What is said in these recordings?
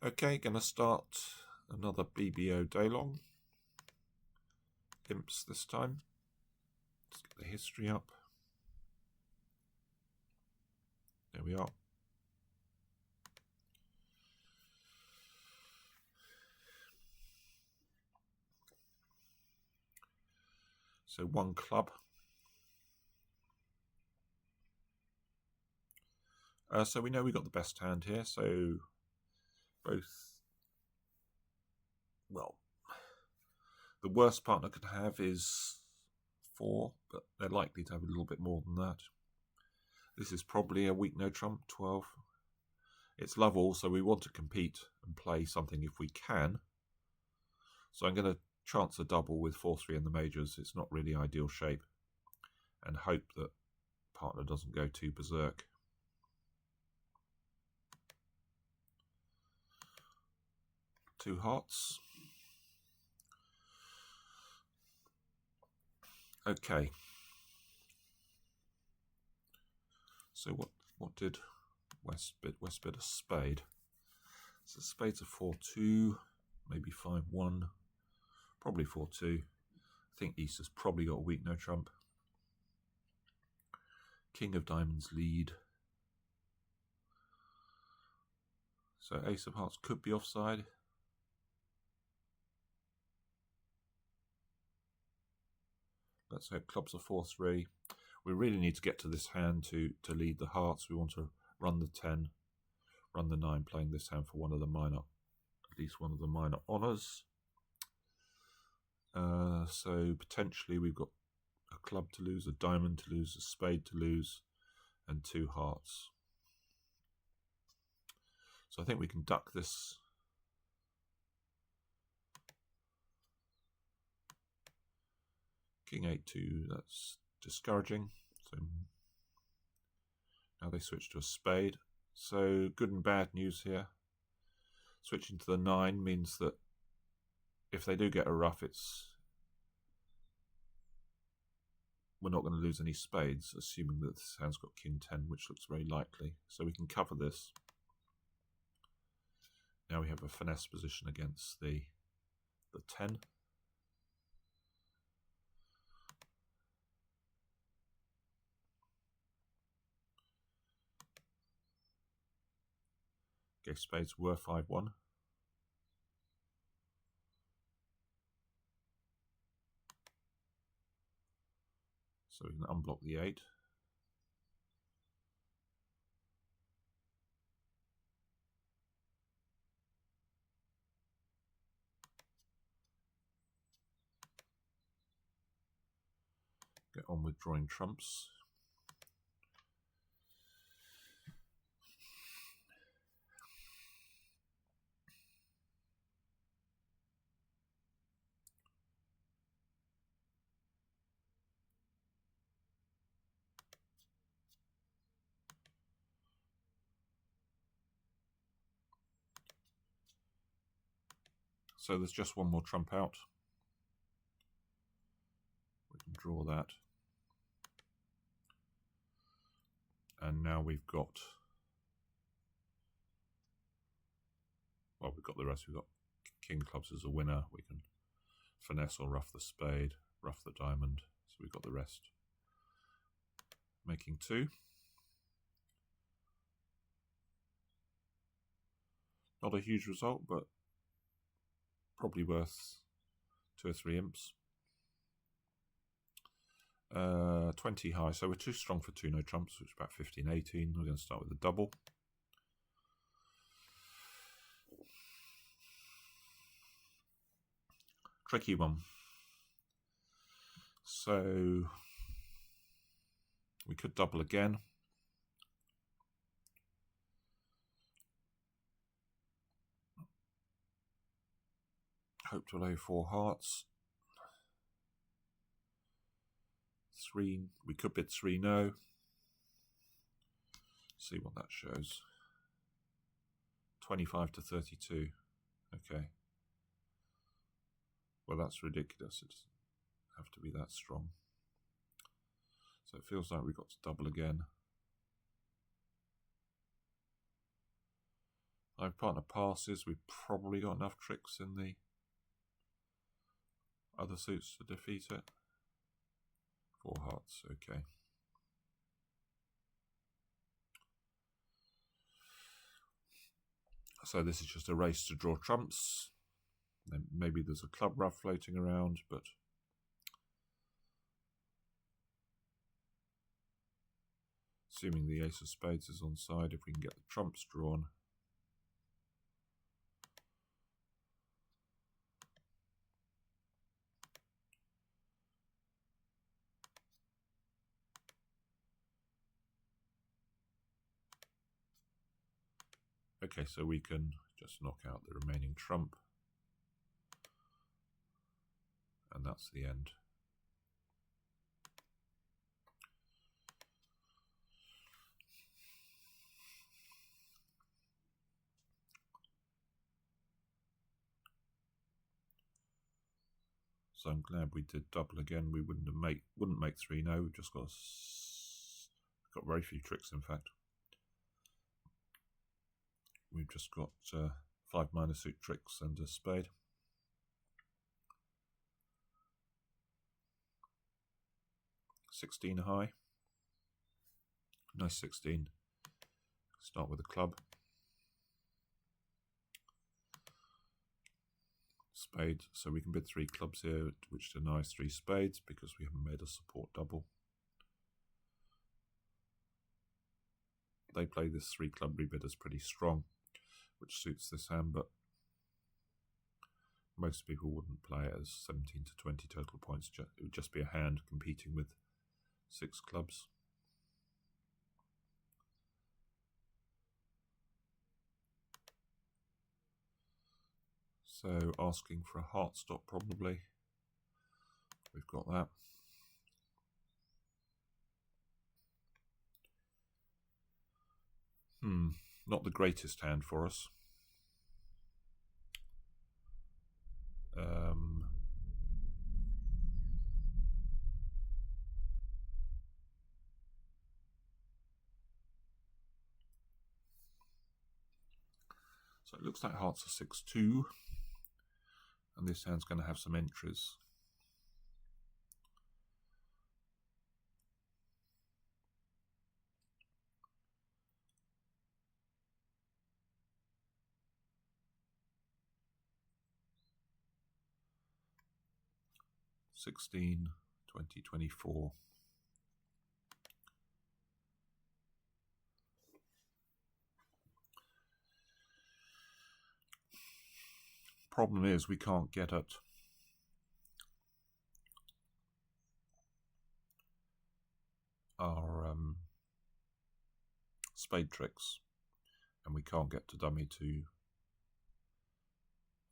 Okay, going to start another BBO Daylong Imps this time. Let's get the history up. There we are. So one club. So we know we got the best hand here. So both, well, the worst partner could have is 4, but they're likely to have a little bit more than that. This is probably a weak no trump, 12. It's love all, so we want to compete and play something if we can. So I'm going to chance a double with 4-3 in the majors. It's not really ideal shape, and hope that partner doesn't go too berserk. Two hearts. Okay. So what did West bid? West bid a spade. So spades are 4-2, maybe 5-1, probably 4-2. I think East has probably got a weak no trump. King of diamonds lead. So ace of hearts could be offside. Let's hope clubs are 4-3. We really need to get to this hand to lead the hearts. We want to run the 10, run the 9, playing this hand for one of the minor, at least one of the minor honours. So potentially we've got a club to lose, a diamond to lose, a spade to lose, and 2 hearts. So I think we can duck this. King 8-2, that's discouraging. So now they switch to a spade. So good and bad news here. Switching to the 9 means that if they do get a ruff, we're not going to lose any spades, assuming that this hand's got King 10, which looks very likely. So we can cover this. Now we have a finesse position against the 10. Okay, spades were 5-1. So we can unblock the 8. Get on with drawing trumps. So there's just one more trump out. We can draw that. And now we've got, well, we've got the rest. We've got King clubs as a winner. We can finesse or ruff the spade, ruff the diamond. So we've got the rest. Making 2. Not a huge result, but probably worth 2 or 3 imps. 20 high, so we're too strong for 2 no trumps, which is about 15-18. We're going to start with a double. Tricky one. So we could double again. Hope to lay 4 hearts. 3, we could bid 3 no. See what that shows. 25-32. Okay. Well, that's ridiculous. It doesn't have to be that strong. So it feels like we've got to double again. If partner passes, we've probably got enough tricks in the other suits to defeat it. 4 hearts, okay. So this is just a race to draw trumps. Then maybe there's a club ruff floating around, but assuming the ace of spades is on side, if we can get the trumps drawn. Okay, so we can just knock out the remaining trump. And that's the end. So I'm glad we did double again. We wouldn't make 3. No, we've just got very few tricks. In fact, we've just got 5 minor suit tricks and a spade. $16 high. Nice 16. Start with a club. Spade, so we can bid 3 clubs here, which denies 3 spades because we haven't made a support double. They play this 3 club rebid as pretty strong, which suits this hand, but most people wouldn't play it as 17 to 20 total points. It would just be a hand competing with 6 clubs. So asking for a heart stop probably. We've got that. Not the greatest hand for us. So it looks like hearts are 6-2. And this hand's going to have some entries. $16, $20, $24. Problem is we can't get at our spade tricks, and we can't get to dummy to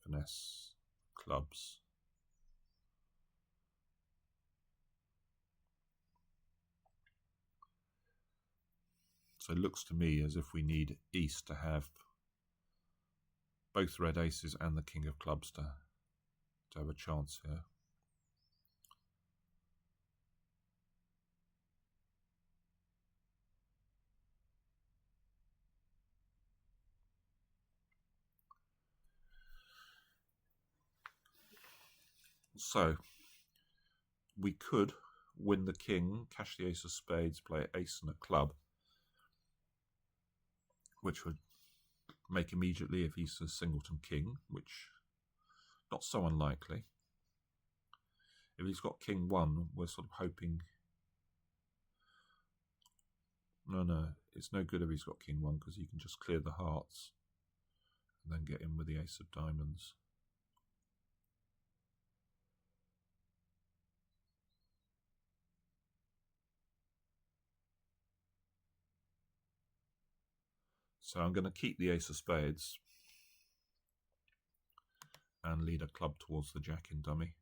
finesse clubs. So it looks to me as if we need East to have both red aces and the king of clubs to have a chance here. So we could win the king, cash the ace of spades, play ace and a club, which would make immediately if he's a singleton king, which not so unlikely. If he's got king 1, we're sort of hoping. No, it's no good if he's got king 1 because he can just clear the hearts and then get in with the ace of diamonds. So I'm going to keep the ace of spades and lead a club towards the jack in dummy.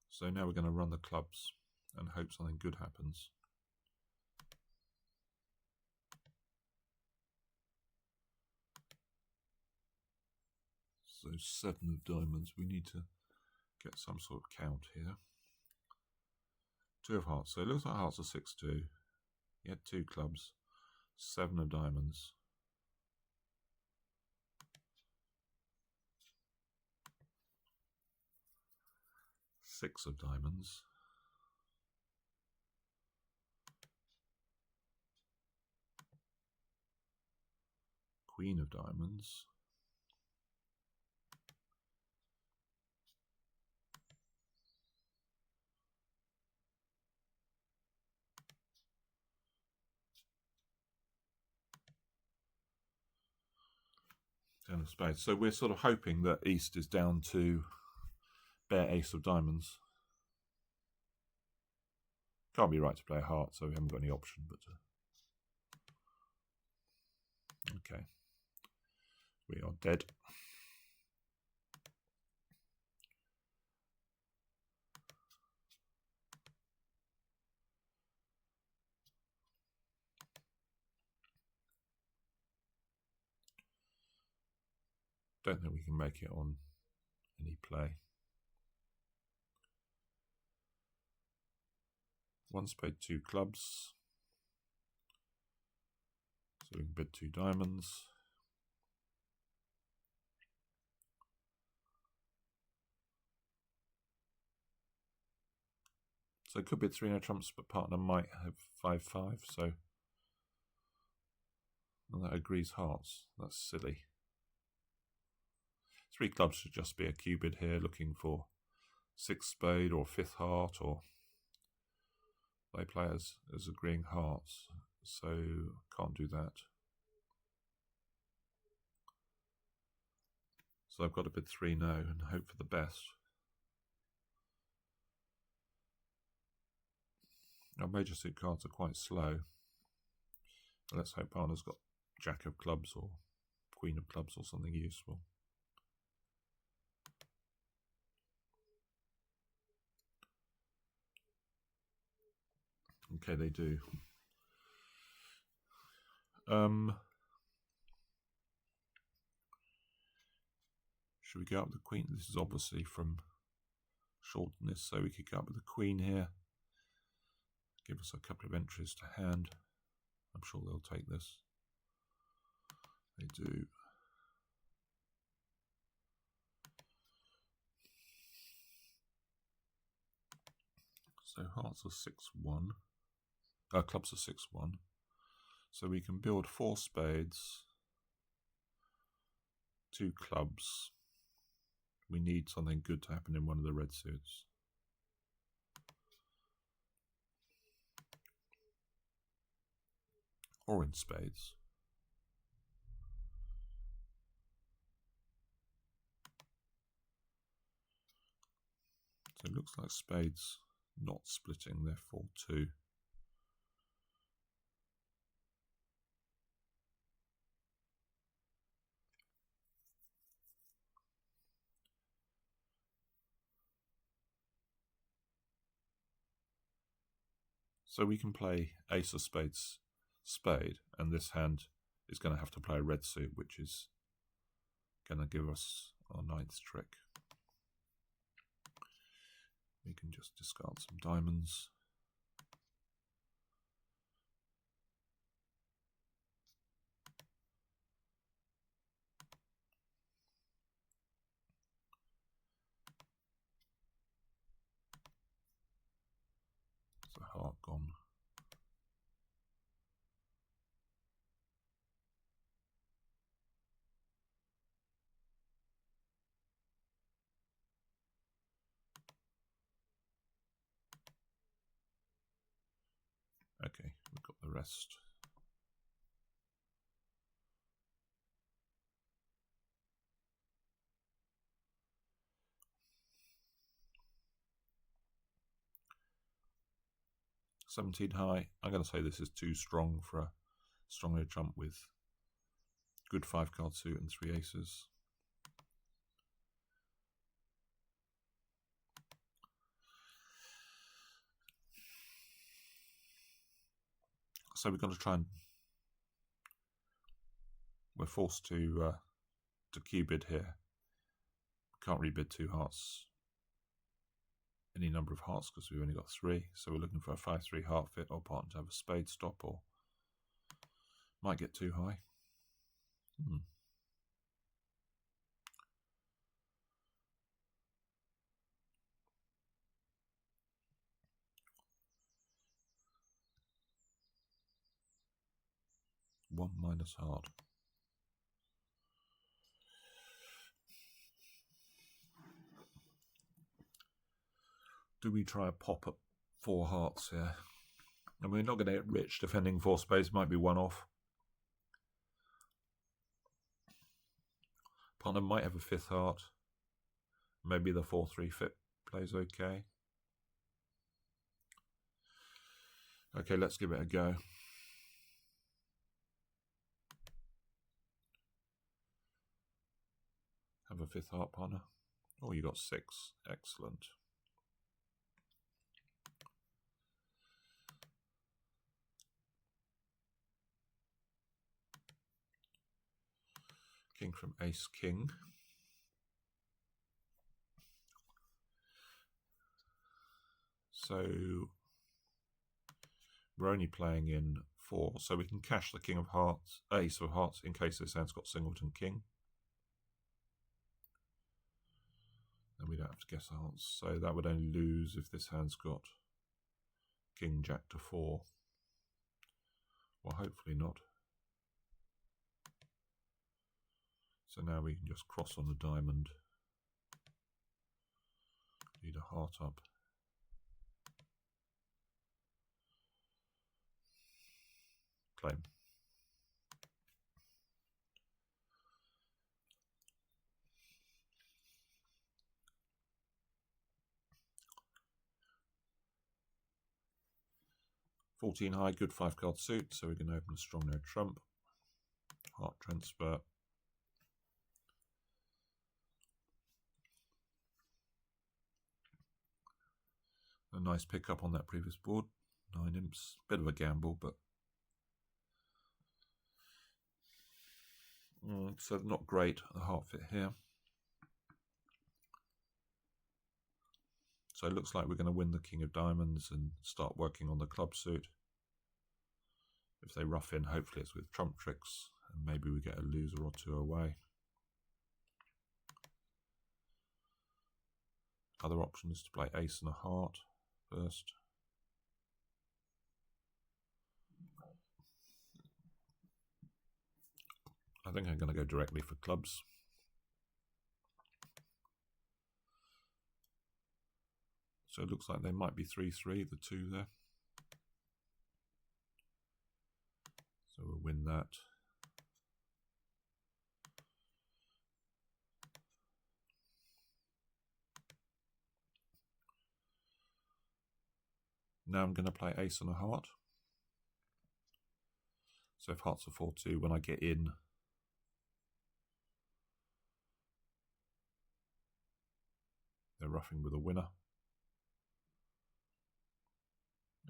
So now we're going to run the clubs and hope something good happens. So 7 of diamonds. We need to get some sort of count here. 2 of hearts. So it looks like hearts are 6-2. He had 2 clubs. 7 of diamonds. Six of diamonds. Queen of diamonds. Ten of spades. So we're sort of hoping that East is down to bare ace of diamonds. Can't be right to play a heart, so we haven't got any option. But okay, we are dead. Don't think we can make it on any play. 1 spade, 2 clubs. So we can bid 2 diamonds. So it could bid 3 no trumps, but partner might have 5-5. So and that agrees hearts. That's silly. 3 clubs should just be a Q bid here, looking for 6 spade or 5th heart, or they play as agreeing hearts. So can't do that. So I've got to bid 3 no and hope for the best. Our major suit cards are quite slow. Let's hope partner's got Jack of clubs or Queen of clubs or something useful. Okay, they do. Should we go up with the Queen? This is obviously from shortness, so we could go up with the Queen here. Give us a couple of entries to hand. I'm sure they'll take this. They do. So hearts are 6-1. Clubs are 6-1. So we can build 4 spades, 2 clubs. We need something good to happen in one of the red suits. Or in spades. So it looks like spades not splitting, therefore 2. So we can play ace of spades, spade, and this hand is going to have to play a red suit, which is going to give us our 9th trick. We can just discard some diamonds. There's a heart gone. Okay, we've got the rest. $17 high. I'm going to say this is too strong for a strong trump with good 5-card suit and 3 aces. So we've got to try and we're forced to Q bid here Can't rebid 2 hearts. Any number of hearts because we've only got 3. So we're looking for a 5-3 heart fit or partner to have a spade stop, or might get too high. One minus heart. Do we try a pop at 4 hearts here? And we're not going to get rich defending 4 spades, might be one off. Partner might have a 5th heart. Maybe the 4-3 fit plays okay. Okay, let's give it a go. Have a 5th heart, partner. Oh, you got 6. Excellent. King from ace king. So we're only playing in 4, so we can cash the king of hearts, ace of hearts, in case this hand's got singleton king. And we don't have to guess hearts. So that would only lose if this hand's got king jack to 4. Well, hopefully not. So now we can just cross on the diamond. Lead a heart up. Claim. $14 high, good 5-card suit, so we're going to open a strong no trump. Heart transfer. A nice pickup on that previous board. 9 imps. Bit of a gamble, but so not great. The heart fit here. So it looks like we're going to win the king of diamonds and start working on the club suit. If they rough in, hopefully it's with trump tricks, and maybe we get a loser or 2 away. Other option is to play ace and a heart first. I think I'm going to go directly for clubs. So it looks like they might be 3-3, the 2 there. So we'll win that. Now I'm going to play ace and a heart. So if hearts are 4-2, when I get in, they're roughing with a winner.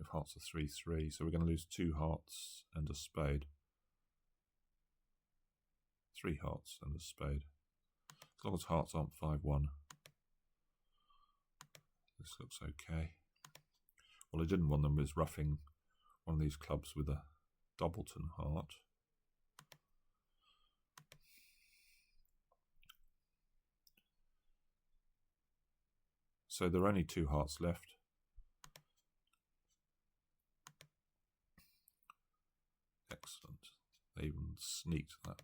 If hearts are 3-3, so we're going to lose 2 hearts and a spade. 3 hearts and a spade. As long as hearts aren't 5-1. This looks okay. Well, I didn't want them was roughing one of these clubs with a doubleton heart. So there are only 2 hearts left. Excellent. They even sneaked that.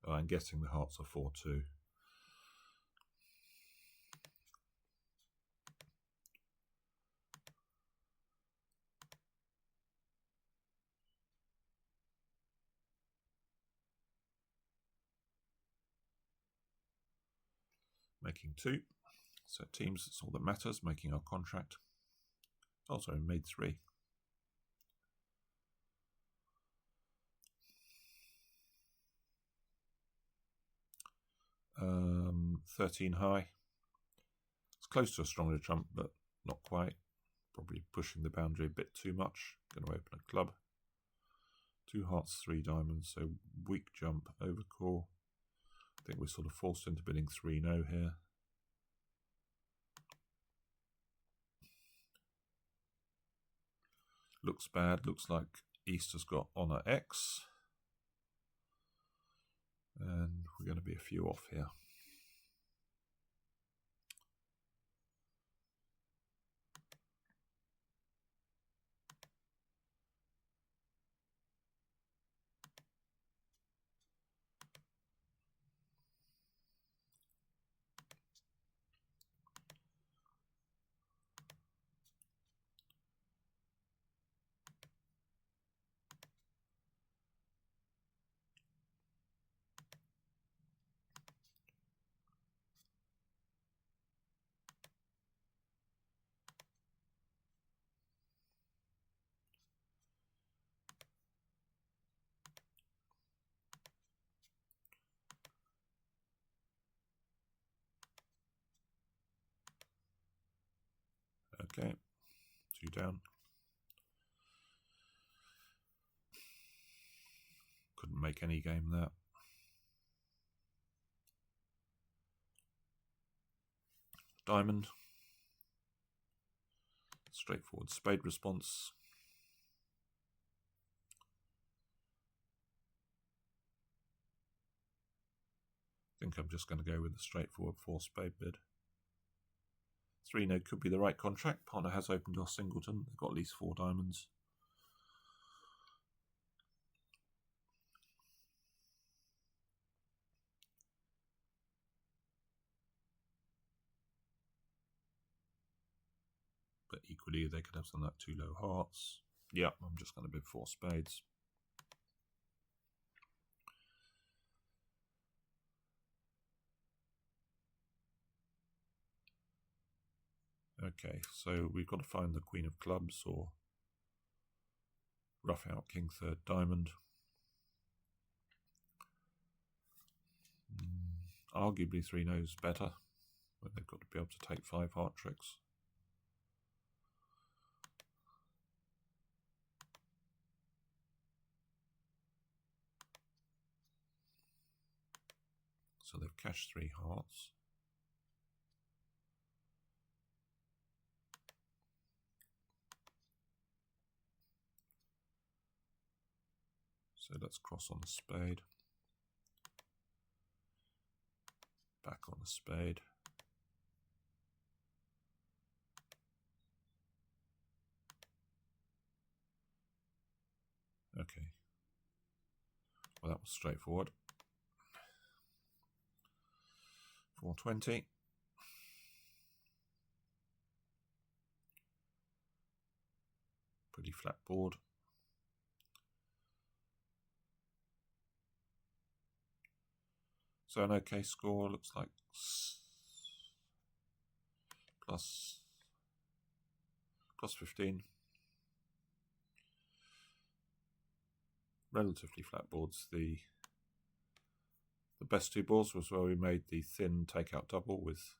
Oh, I'm guessing the hearts are 4-2. Making 2. So teams, that's all that matters, making our contract. Also made 3. Um, 13 high. It's close to a stronger trump, but not quite. Probably pushing the boundary a bit too much. Going to open a club. 2 hearts, 3 diamonds, so weak jump, overcall. I think we're sort of forced into bidding 3-no here. Looks bad, looks like East has got Honor X. And we're going to be a few off here. Okay, 2 down. Couldn't make any game there. Diamond. Straightforward spade response. I think I'm just going to go with the straightforward 4 spade bid. 3-no could be the right contract. Partner has opened our singleton. They've got at least 4 diamonds. But equally, they could have something like 2 low hearts. Yeah, I'm just going to bid 4 spades. Okay, so we've got to find the Queen of Clubs or rough out King third diamond. Arguably 3-no's better, but they've got to be able to take 5 heart tricks. So they've cashed 3 hearts. So let's cross on the spade. Back on the spade. Okay. Well, that was straightforward. 420. Pretty flat board. So an okay score looks like plus 15. Relatively flat boards. The best 2 boards was where we made the thin takeout double with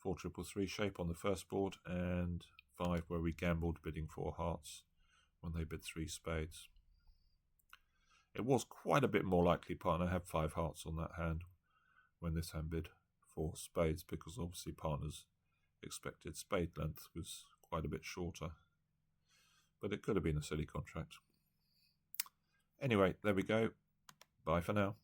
4-3-3 shape on the first board, and 5 where we gambled bidding 4 hearts when they bid 3 spades. It was quite a bit more likely partner had 5 hearts on that hand when this hand bid 4 spades, because obviously partner's expected spade length was quite a bit shorter. But it could have been a silly contract. Anyway, there we go. Bye for now.